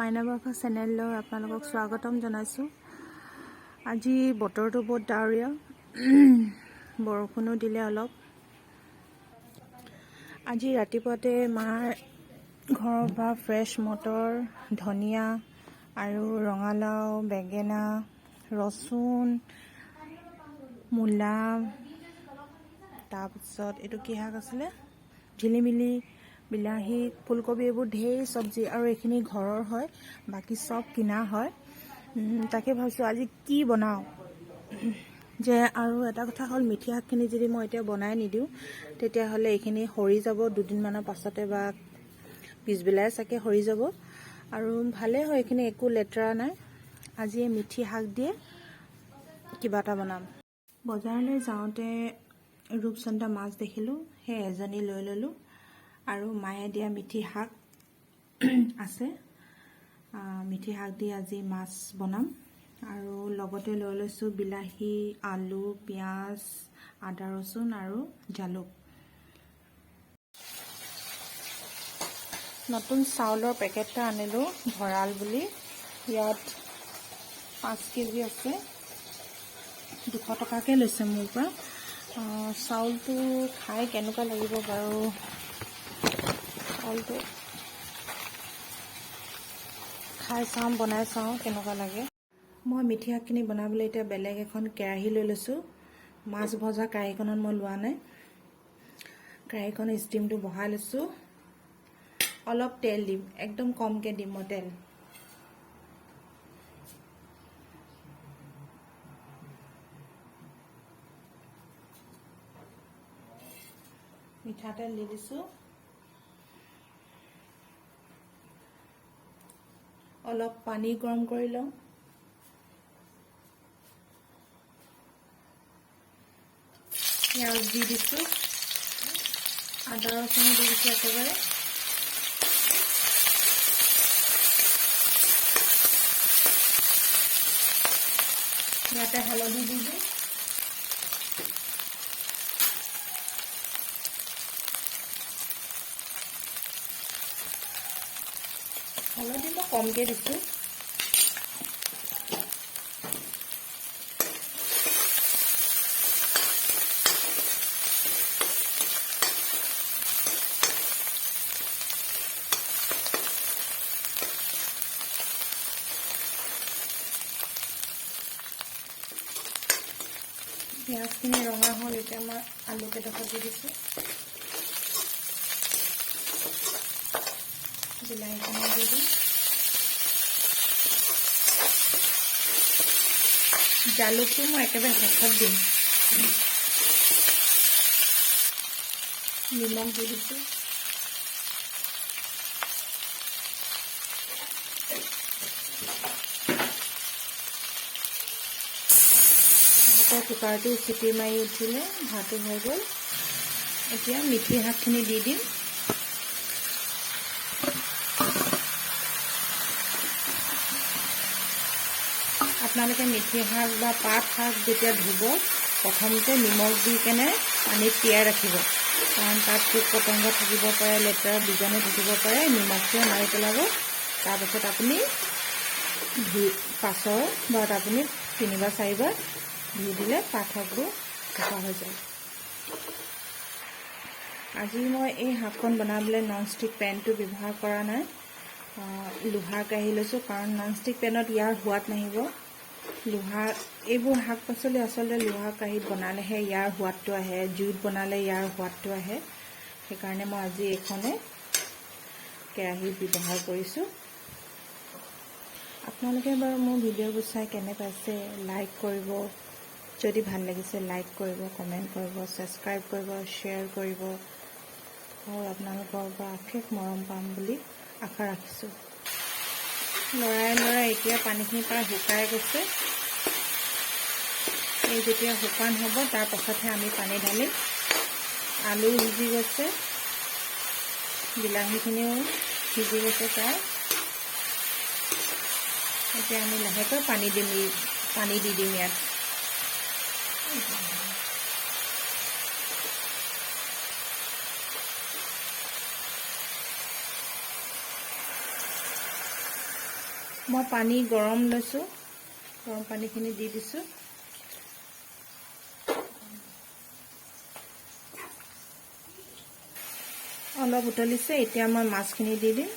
মাইনা বাফা চেনেললৈ আপোনালোকক স্বাগতম জনাইছোঁ। আজি বতৰটো বহুত ডাৱৰীয়া, বৰষুণো দিলে অলপ। আজি ৰাতিপুৱাতে মাৰ ঘৰৰ পৰা ফ্ৰেছ মটৰ, ধনিয়া আৰু ৰঙালাও, বেঙেনা, ৰচুন, মূলা, তাৰপিছত এইটো কি শাক আছিলে, ঝিলিমিলি, বিলাহী, ফুলকবি, এইবোৰ ঢেৰ চব্জি, আৰু এইখিনি ঘৰৰ হয়, বাকী চব কিনা হয়। তাকে ভাবিছোঁ আজি কি বনাওঁ। যে আৰু এটা কথা হ'ল, মিঠি শাকখিনি যদি মই এতিয়া বনাই নিদিওঁ তেতিয়াহ'লে এইখিনি সৰি যাব দুদিনমানৰ পাছতে, বা পিছবেলাই চাগে সৰি যাব। আৰু ভালেই হয়, এইখিনি একো লেতেৰা নাই। আজি এই মিঠি শাক দিয়ে কিবা এটা বনাম। বজাৰলৈ যাওঁতে ৰূপচন্দা মাছ দেখিলোঁ, সেই এজনী লৈ ল'লোঁ। আৰু মায়ে দিয়া মিঠি শাক আছে, মিঠি শাক দি আজি মাছ বনাম। আৰু লগতে লৈ লৈছোঁ বিলাহী, আলু, পিঁয়াজ, আদা, ৰচুন আৰু জালুক। নতুন চাউলৰ পেকেট এটা আনিলোঁ, ভঁৰাল বুলি। ইয়াত 5 কেজি আছে, 200 টকাকৈ লৈছে মোৰ পৰা। চাউলটো খাই কেনেকুৱা লাগিব বাৰু, চাউলটো খাই চাওঁ, বনাই চাওঁ কেনেকুৱা লাগে। মই মিঠি শাকখিনি বনাবলৈ এতিয়া বেলেগ এখন কেৰাহী লৈ লৈছোঁ। মাছ ভজা কেৰাহীখনত মই লোৱা নাই। কেৰাহীখনৰ ষ্টিমটো বহাই লৈছোঁ। অলপ তেল দিম, একদম কমকৈ দিম মই তেল। মিঠাতেল দি দিছোঁ। অলপ পানী গৰম কৰি লওঁ। পিঁয়াজ দি দিছোঁ, আদা ৰচুনো দি দিছোঁ একেবাৰে। ইয়াতে হালধি দি দিওঁ। হালধি মই কমকৈ দিছোঁ। পিঁয়াজখিনি ৰঙা হ'ল, এতিয়া মই আলু কেইডোখৰ দি দিছোঁ। বিলাহীখিনি দি দিম। জালুকটো মই একেবাৰে শেষত দিম। নিমখ দি দিছোঁ। ভাতৰ কুকাৰটো চিটি মাৰি উঠিলে, ভাতো হৈ গ'ল। এতিয়া মিঠি শাকখিনি দি দিম। আপোনালোকে মিঠি শাক বা পাত শাক যেতিয়া ধুব, প্ৰথমতে নিমখ দি কেনে পানীত তিয়াই ৰাখিব, কাৰণ তাত পোক পতংগ থাকিব পাৰে, লেতেৰা বীজাণু থাকিব পাৰে। নিমখটোৱে মাৰি পেলাব। তাৰপাছত আপুনি পাছৰ বাৰত আপুনি 3 বা 4 বাৰ ধুই দিলে পাত শাকবোৰ চাফা হৈ যায়। আজি মই এই শাকখন বনাবলৈ ননষ্টিক পেনটো ব্যৱহাৰ কৰা নাই, লোহাৰ কেৰাহী লৈছোঁ, কাৰণ ননষ্টিক পেনত ইয়াৰ সোৱাদ নাহিব। এইবোৰ শাক পাচলি আচলতে লোহাৰ কেৰাহীত বনালেহে ইয়াৰ সোৱাদটো আহে, জুইত বনালে ইয়াৰ সোৱাদটো আহে। সেইকাৰণে মই আজি এইখনে কেৰাহী ব্যৱহাৰ কৰিছোঁ। আপোনালোকে বাৰু মোৰ ভিডিঅ'বোৰ চাই কেনে পাইছে লাইক কৰিব, যদি ভাল লাগিছে লাইক কৰিব, কমেণ্ট কৰিব, ছাবস্ক্ৰাইব কৰিব, শ্বেয়াৰ কৰিব। আৰু আপোনালোকৰ পৰা অশেষ মৰম পাম বুলি আশা ৰাখিছোঁ। লৰাই এতিয়া পানীখিনি প্ৰায় শুকাই গৈছে। এই যেতিয়া শুকান হ'ব, তাৰ পাছতহে আমি পানী ঢালিম। আলু সিজি গৈছে, বিলাহীখিনিও সিজি গৈছে প্ৰায়। এতিয়া আমি লাহেকৈ পানী দি দিম ইয়াত। মই পানী গৰম লৈছোঁ, গৰম পানীখিনি দি দিছোঁ। অলপ উতলিছে, এতিয়া মই মাছখিনি দি দিম।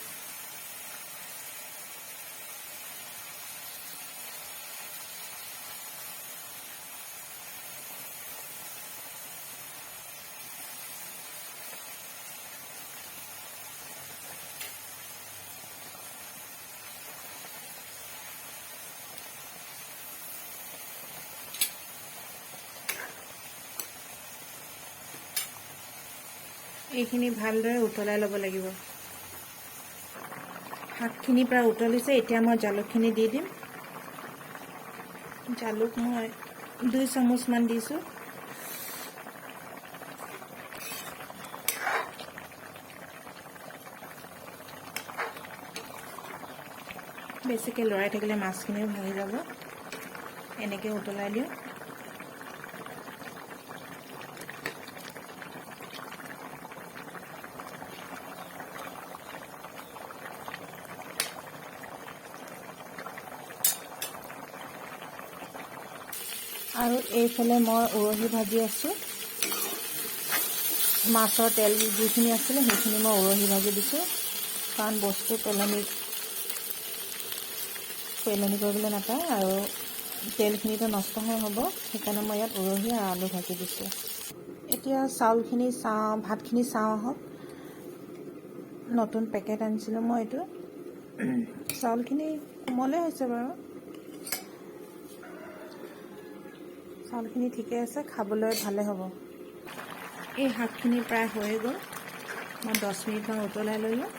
এইখিনি ভালদৰে উতলাই ল'ব লাগিব। শাকখিনি প্ৰায় উতলিছে, এতিয়া মই জালুকখিনি দি দিম। জালুক মই 2 চামুচমান দিছোঁ। বেছিকৈ লৰাই থাকিলে মাছখিনিও ভাঙি যাব, এনেকৈ উতলাই দিওঁ। আৰু এইফালে মই উৰহি ভাজি আছোঁ। মাছৰ তেল যিখিনি আছিলে সেইখিনি মই উৰহি ভাজি দিছোঁ, কাৰণ বস্তু পেলনি কৰিবলৈ নাপায় আৰু তেলখিনিতো নষ্টহে হ'ব, সেইকাৰণে মই ইয়াত উৰহি আৰু আলু ভাজি দিছোঁ। এতিয়া চাউলখিনি ভাতখিনি চাওঁ আহক। নতুন পেকেট আনিছিলোঁ মই এইটো। চাউলখিনি কোমলে হৈছে বাৰু, চাউলখিনি ঠিকে আছে, খাবলৈ ভালে হ'ব। এই শাকখিনি প্ৰায় হৈয়ে গ'ল, মই 10 মিনিটমান উতলাই ল'লোঁ।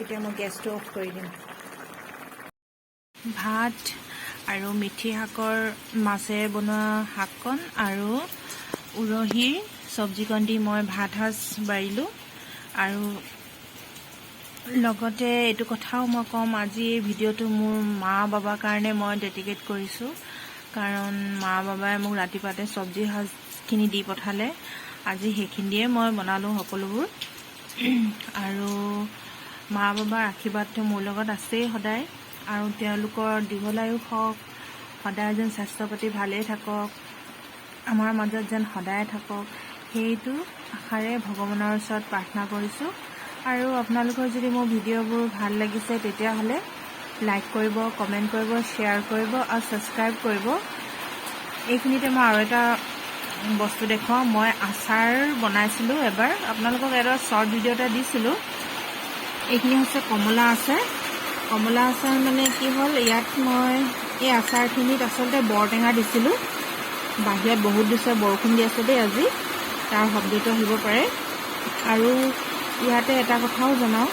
এতিয়া মই গেছটো অফ কৰি দিম। ভাত আৰু মিঠি শাকৰ মাছেৰে বনোৱা শাককণ আৰু উৰহিৰ চব্জিকণ দি মই ভাত সাজ বাঢ়িলোঁ। আৰু লগতে এইটো কথাও মই ক'ম, আজি এই ভিডিঅ'টো মোৰ মা বাবাৰ কাৰণে মই ডেডিকেট কৰিছোঁ, কাৰণ মা বাবাই মোক ৰাতিপুৱাতে চব্জি সাজখিনি দি পঠালে। আজি সেইখিনি দিয়ে মই বনালোঁ সকলোবোৰ। আৰু মা বাবাৰ আশীৰ্বাদটো মোৰ লগত আছেই সদায়, আৰু তেওঁলোকৰ দীঘলায়ু হওক, সদায় যেন স্বাস্থ্য পাতি ভালেই থাকক, আমাৰ মাজত যেন সদায় থাকক, সেইটো আশাৰে ভগৱানৰ ওচৰত প্ৰাৰ্থনা কৰিছোঁ। আৰু আপোনালোকৰ যদি মোৰ ভিডিঅ'বোৰ ভাল লাগিছে তেতিয়াহ'লে লাইক কৰিব, কমেণ্ট কৰিব, শ্বেয়াৰ কৰিব আৰু ছাবস্ক্ৰাইব কৰিব। এইখিনিতে মই আৰু এটা বস্তু দেখুৱাওঁ। মই আচাৰ বনাইছিলোঁ এবাৰ, আপোনালোকক এটা শ্বৰ্ট ভিডিঅ' এটা দিছিলোঁ। এইখিনি হৈছে কমলা আচাৰ। কমলা আচাৰ মানে কি হ'ল, ইয়াত মই এই আচাৰখিনিত আচলতে বৰটেঙা দিছিলোঁ। বাহিৰত বহুত দিছে, বৰষুণ দি আছে দেই আজি, তাৰ শব্দটো আহিব পাৰে। আৰু ইয়াতে এটা কথাও জনাওঁ,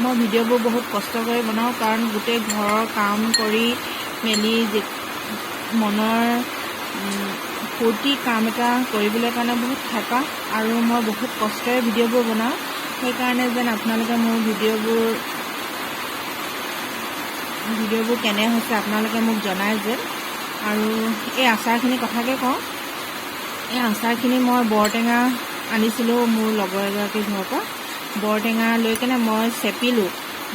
মই ভিডিঅ'বোৰ বহুত কষ্ট কৰি বনাওঁ, কাৰণ গোটেই ঘৰৰ কাম কৰি মেলি মনৰ ফূৰ্তি কাম এটা কৰিবলৈ কাৰণে বহুত হেঁপাহ, আৰু মই বহুত কষ্টৰে ভিডিঅ'বোৰ বনাওঁ। সেইকাৰণে যেন আপোনালোকে মোৰ ভিডিঅ'বোৰ কেনে হৈছে আপোনালোকে মোক জনায় যেন। আৰু এই আচাৰখিনি কথাকে কওঁ, এই আচাৰখিনি মই বৰটেঙা আনিছিলোঁ মোৰ লগৰ এগৰাকীৰ ঘৰৰ পৰা। বৰটেঙা লৈ কেনে মই চেপিলোঁ,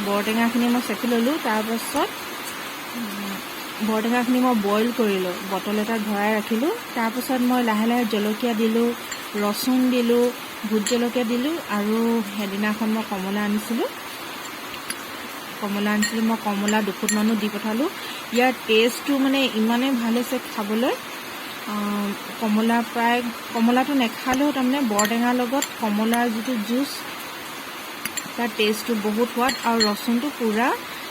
বৰটেঙাখিনি মই চেপি ল'লোঁ। তাৰপাছত বৰটেঙাখিনি মই বইল কৰিলোঁ, বটল এটাত ভৰাই ৰাখিলোঁ। তাৰপাছত মই লাহে লাহে জলকীয়া দিলোঁ, ৰচুন দিলোঁ, ভোট জলকীয়া দিলোঁ। আৰু সেইদিনাখন মই কমলা আনিছিলোঁ, মই কমলা 2 ফুটমানো দি পঠালোঁ। ইয়াৰ টেষ্টটো মানে ইমানেই ভাল হৈছে খাবলৈ। কমলাটো নেখালেও তাৰমানে বৰটেঙাৰ লগত কমলাৰ যিটো জুচ, তাৰ টেষ্টটো বহুত সোৱাদ। আৰু ৰচুনটো পূৰা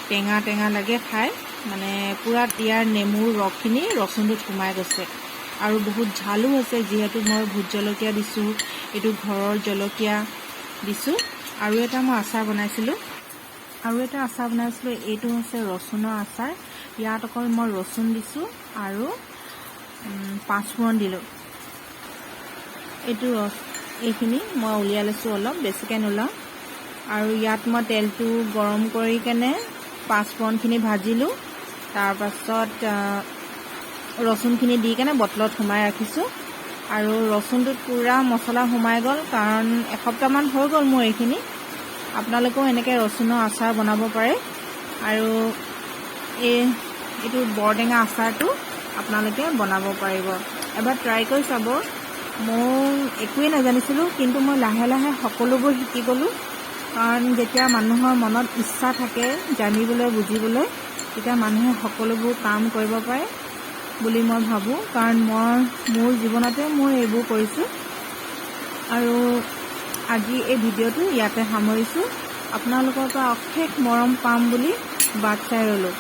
টেঙা টেঙা লাগে খাই, মানে পূৰা ইয়াৰ নেমুৰ ৰসখিনি ৰচুনটোত সোমাই গৈছে। আৰু বহুত ঝালো হৈছে, যিহেতু মই ভোট জলকীয়া দিছোঁ, এইটো ঘৰৰ জলকীয়া দিছোঁ। আৰু এটা মই আচাৰ বনাইছিলোঁ, এইটো হৈছে ৰচুনৰ আচাৰ। ইয়াত অকল মই ৰচুন দিছোঁ আৰু 5 ফুৰণ দিলোঁ। এইখিনি মই উলিয়াই লৈছোঁ, অলপ বেছিকৈ নোলাওঁ। আৰু ইয়াত মই তেলটো গৰম কৰি কেনে 5 ফুৰণখিনি ভাজিলোঁ। তাৰপাছত ৰচুনখিনি দি কেনে বটলত সোমাই ৰাখিছোঁ। আৰু ৰচুনটোত পূৰা মছলা সোমাই গ'ল, কাৰণ এসপ্তাহমান হৈ গ'ল মোৰ এইখিনি। আপোনালোকেও এনেকৈ ৰচুনৰ আচাৰ বনাব পাৰে। আৰু এইটো বৰটেঙা আচাৰটো আপোনালোকে বনাব পাৰিব। এবাৰ ট্ৰাই কৰি চাব। মই একোৱেই নাজানিছিলোঁ, কিন্তু মই লাহে লাহে সকলোবোৰ শিকি গ'লোঁ। কাৰণ যেতিয়া মানুহৰ মনত ইচ্ছা থাকে জানিবলৈ বুজিবলৈ, তেতিয়া মানুহে সকলোবোৰ কাম কৰিব পাৰে বুলি মই ভাবোঁ। কাৰণ মোৰ জীৱনতে মই এইবোৰ কৰিছোঁ। আৰু আজি এই ভিডিঅ'টো ইয়াতে সামৰিছোঁ। আপোনালোকৰ পৰা অশেষ মৰম পাম বুলি বাট চাই ৰ'লোঁ।